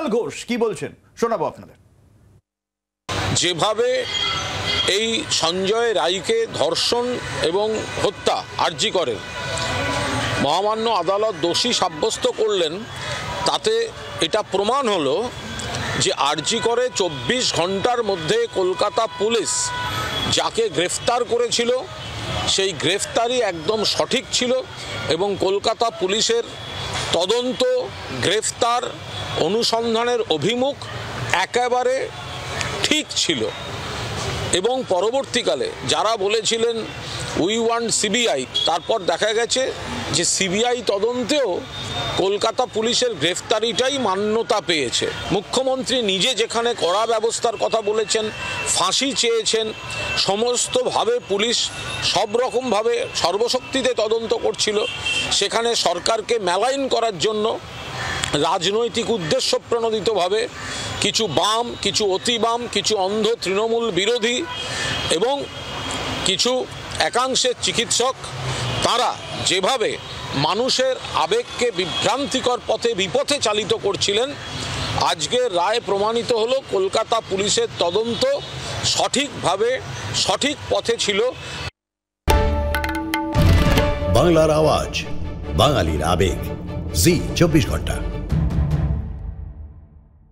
কুণাল ঘোষ কি বলছেন শোনাবো আপনাদের। যেভাবে এই সঞ্জয় রায়কে ধর্ষণ এবং হত্যা আরজি করেন মহামান্য আদালত দোষী সাব্যস্ত করলেন, তাতে এটা প্রমাণ হলো যে আরজি করে 24 ঘন্টার মধ্যে কলকাতা পুলিশ যাকে গ্রেফতার করেছিল সেই গ্রেফতারি একদম সঠিক ছিল এবং কলকাতা পুলিশের তদন্ত, গ্রেফতার, অনুসন্ধানের অভিমুখ একেবারে ঠিক ছিল। এবং পরবর্তীকালে যারা বলেছিলেন উই ওয়ান্ট সিবিআই, তারপর দেখা গেছে যে সিবিআই তদন্তেও কলকাতা পুলিশের গ্রেফতারিটাই মান্যতা পেয়েছে। মুখ্যমন্ত্রী নিজে যেখানে কড়া ব্যবস্থার কথা বলেছেন, ফাঁসি চেয়েছেন, সমস্তভাবে পুলিশ সব রকমভাবে সর্বশক্তিতে তদন্ত করছিল, সেখানে সরকারকে মেলাইন করার জন্য রাজনৈতিক উদ্দেশ্য প্রণোদিতভাবে কিছু বাম, কিছু অতি বাম, কিছু অন্ধ তৃণমূল বিরোধী এবং কিছু একাংশের চিকিৎসক, তারা যেভাবে মানুষের আবেগকে বিভ্রান্তিকর পথে বিপথে চালিত করছিলেন, আজকের রায় প্রমাণিত হলো কলকাতা পুলিশের তদন্ত সঠিকভাবে সঠিক পথে ছিল। বাংলার আওয়াজ, বাঙালির আবেগ, জি 24 ঘন্টা।